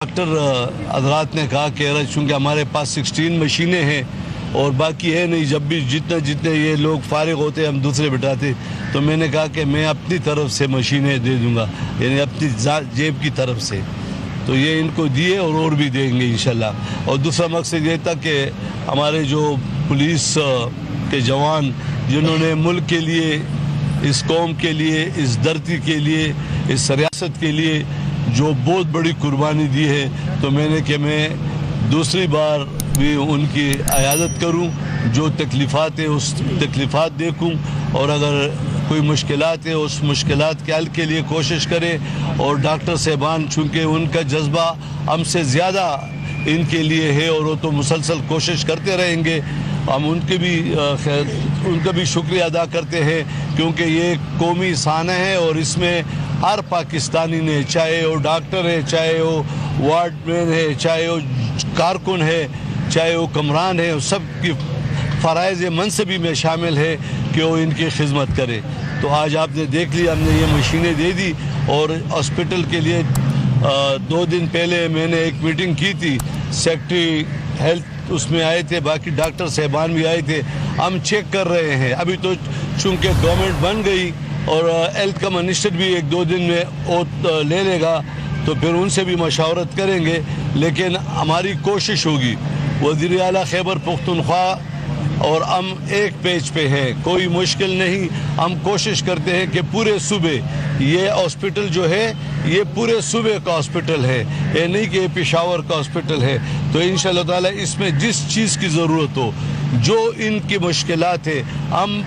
Doctor हजरात ने कहा कि चूँकि हमारे पास 16 मशीनें हैं और बाकी है नहीं, जब भी जितने ये लोग फारिग होते हम दूसरे बिठाते, तो मैंने कहा कि मैं अपनी तरफ से मशीनें दे दूंगा, यानी अपनी जेब की तरफ से। तो ये इनको दिए और भी देंगे इंशाल्लाह। और दूसरा मकसद ये था कि हमारे जो पुलिस के जवान जिन्होंने मुल्क के लिए, इस कौम के लिए, इस धरती के लिए, इस रियासत के लिए जो बहुत बड़ी कुर्बानी दी है, तो मैंने कि मैं दूसरी बार भी उनकी इयादत करूं, जो तकलीफ़ात है उस तकलीफ़ात देखूं, और अगर कोई मुश्किलात है उस मुश्किलात के हल के लिए कोशिश करें। और डॉक्टर साहबान चूँकि उनका जज्बा हमसे ज़्यादा इनके लिए है और वो तो मुसलसल कोशिश करते रहेंगे, हम उनका भी शुक्रिया अदा करते हैं, क्योंकि ये कौमी साना है और इसमें हर पाकिस्तानी ने, चाहे वो डॉक्टर है, चाहे वो वार्डमैन है, चाहे वो कारकुन है, चाहे वो कमरान है, सब की फ़राइज़ मनसबी में शामिल है कि वो इनकी खिदमत करे। तो आज आपने देख लिया, हमने ये मशीनें दे दी। और हॉस्पिटल के लिए 2 दिन पहले मैंने एक मीटिंग की थी, सेक्रेटरी हेल्थ उसमें आए थे, बाकी डॉक्टर साहबान भी आए थे। हम चेक कर रहे हैं, अभी तो चूँकि गवर्नमेंट बन गई और हेल्थ का मिनिस्टर भी 1-2 दिन में ओथ ले लेगा, तो फिर उनसे भी मशावरत करेंगे। लेकिन हमारी कोशिश होगी, वज़ीर आला खैबर पख्तूनख्वा और हम एक पेज पे हैं, कोई मुश्किल नहीं। हम कोशिश करते हैं कि पूरे सूबे ये हॉस्पिटल जो है ये पूरे सूबे का हॉस्पिटल है, ये नहीं कि पेशावर का हॉस्पिटल है। तो इंशाअल्लाह ताला इसमें जिस चीज़ की ज़रूरत हो, जो इनकी मुश्किलात है, हम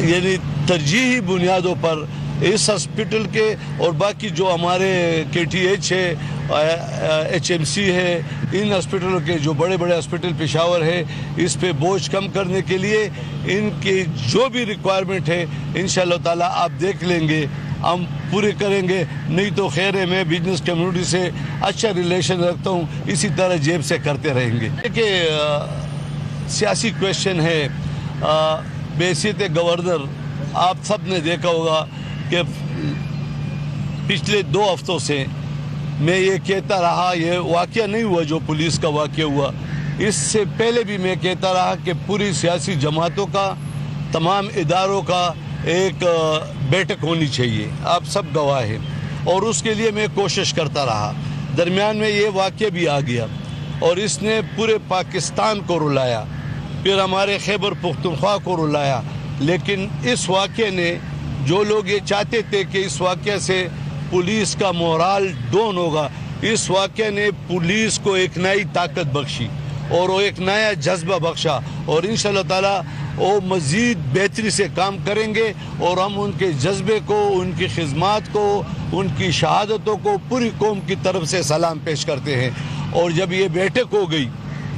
यानी तरजीही बुनियादों पर इस हॉस्पिटल के और बाकी जो हमारे KTH है, HMC है, इन हॉस्पिटलों के जो बड़े बड़े हॉस्पिटल पेशावर है, इस पे बोझ कम करने के लिए इनकी जो भी रिक्वायरमेंट है इंशाअल्लाह ताला आप देख लेंगे, हम पूरे करेंगे। नहीं तो खैर है, मैं बिजनेस कम्युनिटी से अच्छा रिलेशन रखता हूँ, इसी तरह जेब से करते रहेंगे। देखिए सियासी क्वेश्चन है, बेहसियत गवर्नर आप सब ने देखा होगा कि पिछले 2 हफ्तों से मैं ये कहता रहा, ये वाक़या नहीं हुआ जो पुलिस का वाक़या हुआ, इससे पहले भी मैं कहता रहा कि पूरी सियासी जमातों का, तमाम इदारों का एक बैठक होनी चाहिए, आप सब गवाह हैं, और उसके लिए मैं कोशिश करता रहा। दरमियान में ये वाक़या भी आ गया और इसने पूरे पाकिस्तान को रुलाया, फिर हमारे खैबर पख्तूनख्वा को रुलाया। लेकिन इस वाक़े ने, जो लोग ये चाहते थे कि इस वाक़े से पुलिस का मोराल डाउन होगा, इस वाक़े ने पुलिस को एक नई ताकत बख्शी और वो एक नया जज्बा बख्शा, और इंशाअल्लाह ताला वो मज़ीद बेहतरी से काम करेंगे। और हम उनके जज्बे को, उनकी खिदमत को, उनकी शहादतों को पूरी कौम की तरफ से सलाम पेश करते हैं। और जब ये बैठक हो गई,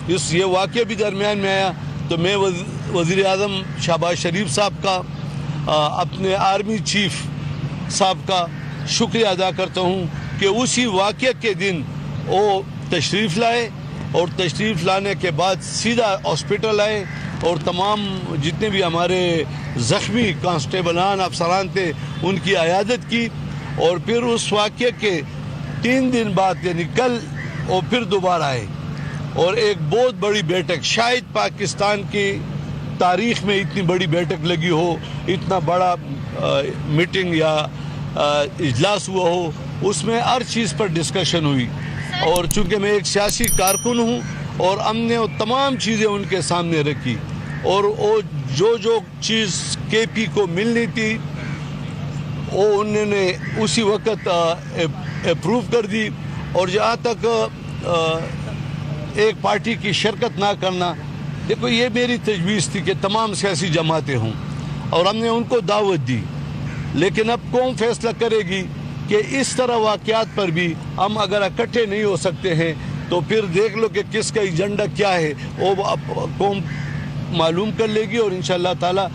ये वाक़या भी दरमियान में आया, तो मैं वज़ीर आज़म शहबाज शरीफ साहब का, अपने आर्मी चीफ साहब का शुक्रिया अदा करता हूँ कि उसी वाक़े के दिन वो तशरीफ़ लाए, और तशरीफ़ लाने के बाद सीधा हॉस्पिटल आए और तमाम जितने भी हमारे ज़ख्मी कांस्टेबलान अफसरान थे उनकी इयादत की। और फिर उस वाक़े के 3 दिन बाद यानी कल वो फिर दोबारा आए और एक बहुत बड़ी बैठक, शायद पाकिस्तान की तारीख़ में इतनी बड़ी बैठक लगी हो, इतना बड़ा मीटिंग या इजलास हुआ हो, उसमें हर चीज़ पर डिस्कशन हुई। और चूँकि मैं एक सियासी कारकुन हूँ और हमने वो तमाम चीज़ें उनके सामने रखी, और वो जो चीज़ KP को मिलनी थी वो उन्होंने उसी वक्त अप्रूव कर दी। और जहाँ तक एक पार्टी की शिरकत ना करना, देखो ये मेरी तजवीज़ थी कि तमाम सियासी जमातें हों और हमने उनको दावत दी, लेकिन अब कौम फैसला करेगी कि इस तरह वाक़यात पर भी हम अगर इकट्ठे नहीं हो सकते हैं तो फिर देख लो कि किसका एजेंडा क्या है, वो कौम मालूम कर लेगी। और इंशाअल्लाह ताला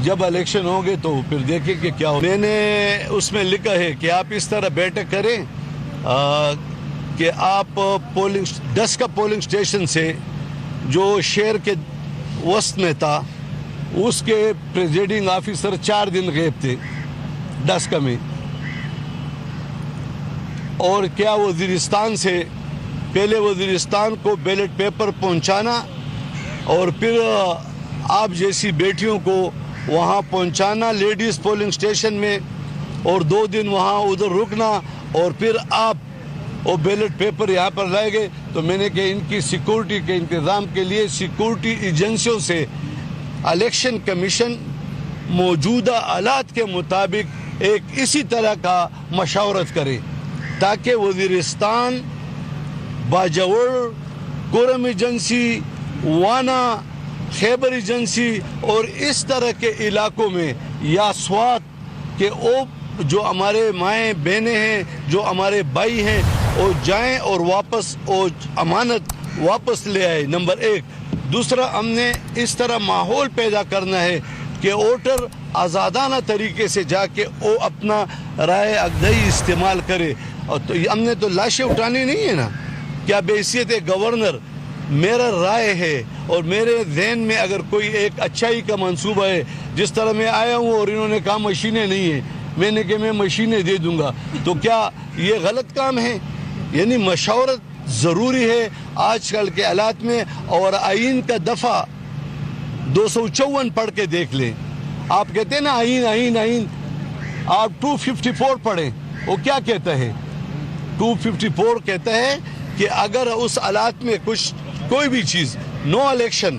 जब इलेक्शन होंगे तो फिर देखेंगे क्या हो। मैंने उसमें लिखा है कि आप इस तरह बैठक करें कि आप डस का पोलिंग स्टेशन से जो शहर के वस्त में था, उसके प्रेसिडिंग ऑफिसर 4 दिन गैब थे डस्का में, और क्या वज़ीरिस्तान से पहले वज़ीरिस्तान को बैलेट पेपर पहुंचाना और फिर आप जैसी बेटियों को वहां पहुंचाना लेडीज़ पोलिंग स्टेशन में, और 2 दिन वहां उधर रुकना, और फिर आप वो बैलेट पेपर यहाँ पर लाए गए। तो मैंने कहा इनकी सिक्योरिटी के इंतज़ाम के लिए सिक्योरिटी एजेंसियों से इलेक्शन कमीशन मौजूदा हालात के मुताबिक एक इसी तरह का मशावरत करे, ताकि वज़ीरिस्तान, बाजौर, कोरम एजेंसी, वाना, खैबर एजेंसी और इस तरह के इलाकों में या स्वात के जो हमारे माएँ बहनें हैं, जो हमारे भाई हैं, वो जाएं और वापस वो अमानत वापस ले आए, नंबर 1। दूसरा, हमने इस तरह माहौल पैदा करना है कि वोटर आज़ादाना तरीके से जाके वो अपना राय अगदई इस्तेमाल करे। और तो हमने तो लाशें उठानी नहीं है ना, क्या बेहसियत गवर्नर मेरा राय है और मेरे जहन में अगर कोई एक अच्छाई का मंसूबा है, जिस तरह मैं आया हूँ और इन्होंने कहा मशीनें नहीं है, मैंने कहा मैं मशीनें दे दूंगा, तो क्या ये गलत काम है? यानी मशावरत ज़रूरी है आजकल के हालात में। और आइन का दफ़ा 254 पढ़ के देख लें। आप कहते हैं ना आइन आइन आइन, आप 254 पढ़ें, वो क्या कहता है? 254 कहता है कि अगर उस हालात में कोई भी चीज़, नो इलेक्शन,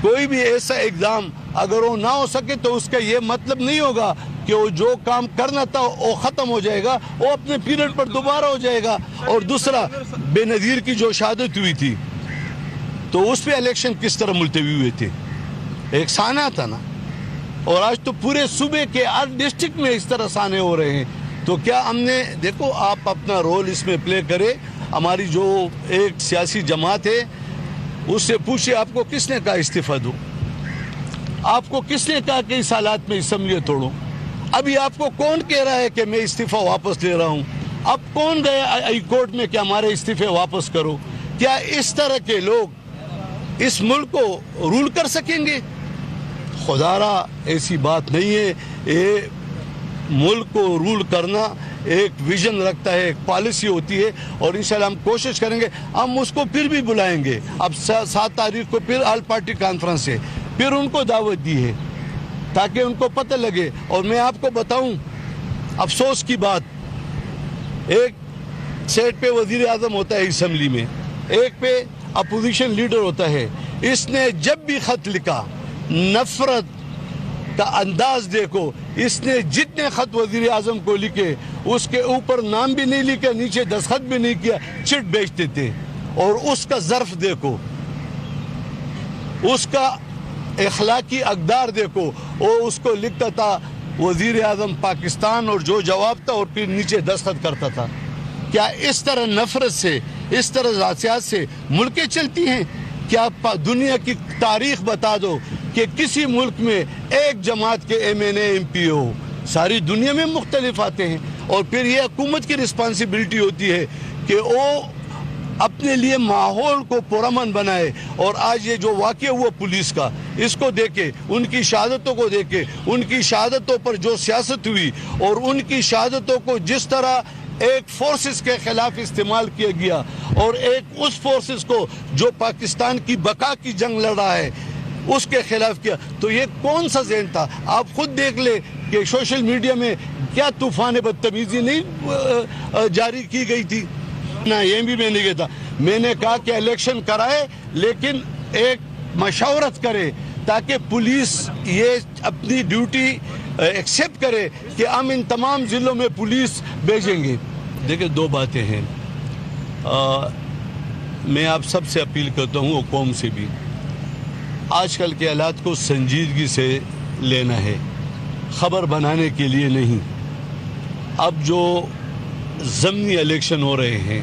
कोई भी ऐसा एग्ज़ाम अगर वो ना हो सके तो उसका ये मतलब नहीं होगा कि वो जो काम करना था वो ख़त्म हो जाएगा, वो अपने पीरियड पर दोबारा हो जाएगा। और दूसरा, बेनज़ीर की जो शहादत हुई थी तो उस पर इलेक्शन किस तरह मुलतवी हुए थे, एक साना था ना, और आज तो पूरे सूबे के हर डिस्ट्रिक्ट में इस तरह साने हो रहे हैं। तो क्या हमने, देखो आप अपना रोल इसमें प्ले करें। हमारी जो एक सियासी जमात है उससे पूछिए आपको किसने कहा इस्तीफ़ा दो, आपको किसने कहा कि इस हालात में असम्बली तोड़ो? अभी आपको कौन कह रहा है कि मैं इस्तीफ़ा वापस ले रहा हूँ? अब कौन गया हाई कोर्ट में कि हमारे इस्तीफ़े वापस करो? क्या इस तरह के लोग इस मुल्क को रूल कर सकेंगे? खुदारा ऐसी बात नहीं है। ये मुल्क को रूल करना एक विजन रखता है, एक पॉलिसी होती है, और इंशाल्लाह हम कोशिश करेंगे। हम उसको फिर भी बुलाएंगे। अब 7 तारीख को फिर ऑल पार्टी कॉन्फ्रेंस है, फिर उनको दावत दी है ताकि उनको पता लगे। और मैं आपको बताऊं, अफसोस की बात, एक सेट पे वजीर आज़म होता है असम्बली में, एक पे अपोजिशन लीडर होता है। इसने जब भी खत लिखा, नफरत का अंदाज देखो, इसने जितने खत वजीर आज़म को लिखे उसके ऊपर नाम भी नहीं लिखा, नीचे दस्तखत भी नहीं किया, चिट बेचते थे। और उसका ज़र्फ देखो, उसका अखलाकी अक़दार देखो, वो उसको लिखता था वजीर आज़म पाकिस्तान और जो जवाब था, और फिर नीचे दस्तखत करता था। क्या इस तरह नफरत से, इस तरह ज़ातियात से मुल्कें चलती हैं? क्या दुनिया की तारीख बता दो कि किसी मुल्क में एक जमात के MNA MP हो? सारी दुनिया में मुख्तलिफ आते हैं। और फिर ये हुकूमत की रिस्पॉन्सिबिलिटी होती है कि वो अपने लिए माहौल को पुरअमन बनाए। और आज ये जो वाक़या हुआ पुलिस का, इसको देखे, उनकी शहादतों को देखे, उनकी शहादतों पर जो सियासत हुई और उनकी शहादतों को जिस तरह एक फोर्सेस के खिलाफ इस्तेमाल किया गया, और एक उस फोर्सेस को जो पाकिस्तान की बका की जंग लड़ रहा है उसके खिलाफ किया, तो ये कौन सा ज़हन था? आप खुद देख ले कि सोशल मीडिया में क्या तूफान बदतमीजी नहीं जारी की गई थी ना। ये भी मैंने कहा था, मैंने कहा कि इलेक्शन कराए लेकिन एक मशावरत करे ताकि पुलिस ये अपनी ड्यूटी एक्सेप्ट करे कि हम इन तमाम ज़िलों में पुलिस भेजेंगे। देखिए, 2 बातें हैं। मैं आप सबसे अपील करता हूँ, और कौम से भी, आजकल के हालात को संजीदगी से लेना है, ख़बर बनाने के लिए नहीं। अब जो ज़मीनी इलेक्शन हो रहे हैं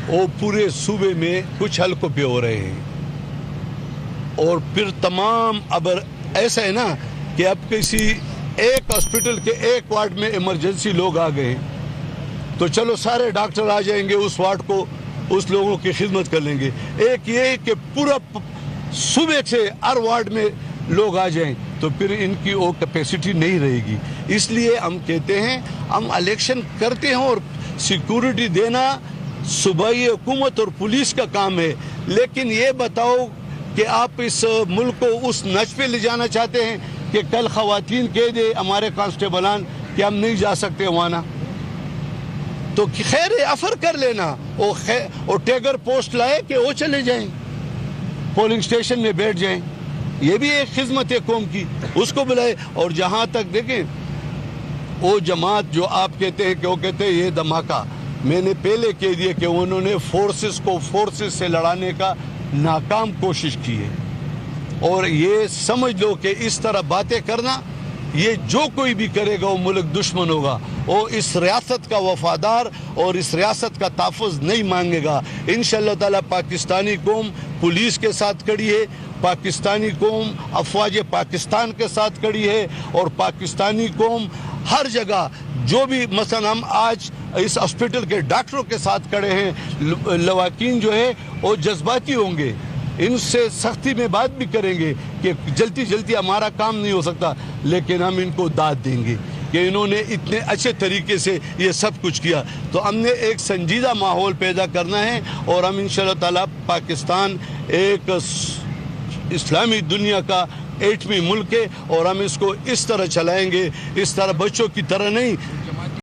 वो पूरे सूबे में कुछ हलकों पे हो रहे हैं, और फिर तमाम, अब ऐसा है ना कि अब किसी एक हॉस्पिटल के एक वार्ड में इमरजेंसी लोग आ गए तो चलो सारे डॉक्टर आ जाएंगे उस वार्ड को, उस लोगों की खिदमत कर लेंगे। एक ये कि पूरा सूबे से हर वार्ड में लोग आ जाएं तो फिर इनकी वो कैपेसिटी नहीं रहेगी। इसलिए हम कहते हैं हम इलेक्शन करते हैं और सिक्योरिटी देना صوبائی حکومت اور پولیس کا کام ہے، لیکن یہ بتاؤ کہ آپ اس ملک کو اس نچ پہ لے جانا چاہتے ہیں کہ کل خواتین کہہ دے ہمارے کانسٹیبلان کہ ہم نہیں جا سکتے وہاں، تو خیر افر کر لینا، اور ٹیگر پوسٹ لائے کہ وہ چلے جائیں، پولنگ سٹیشن میں بیٹھ جائیں، یہ بھی ایک خدمت ہے قوم کی، اس کو بلائے۔ اور جہاں تک دیکھیں وہ جماعت جو آپ کہتے ہیں کہ وہ کہتے ہیں یہ دھماکہ، میں نے پہلے کہہ دیا کہ انہوں نے فورسز کو فورسز سے لڑانے کا ناکام کوشش کی ہے، اور یہ سمجھ لو کہ اس طرح باتیں کرنا، یہ جو کوئی بھی کرے گا وہ ملک دشمن ہوگا، وہ اس ریاست کا وفادار اور اس ریاست کا تحفظ نہیں مانگے گا۔ انشاءاللہ تعالی پاکستانی قوم پولیس کے ساتھ کھڑی ہے، پاکستانی قوم افواج پاکستان کے ساتھ کھڑی ہے، اور پاکستانی قوم ہر جگہ جو بھی مثلا ہم آج اس ہاسپٹل کے ڈاکٹروں کے ساتھ کھڑے ہیں، لواحقین جو ہے وہ جذباتی ہوں گے، ان سے سختی میں بات بھی کریں گے کہ جلدی جلدی ہمارا کام نہیں ہو سکتا، لیکن ہم ان کو داد دیں گے کہ انہوں نے اتنے اچھے طریقے سے یہ سب کچھ کیا۔ تو ہم نے ایک سنجیدہ ماحول پیدا کرنا ہے، اور ہم انشاءاللہ تعالی پاکستان ایک اسلامی دنیا کا 8ویں ملک ہے، اور ہم اس کو اس طرح چلائیں گے، اس طرح بچوں کی طرح نہیں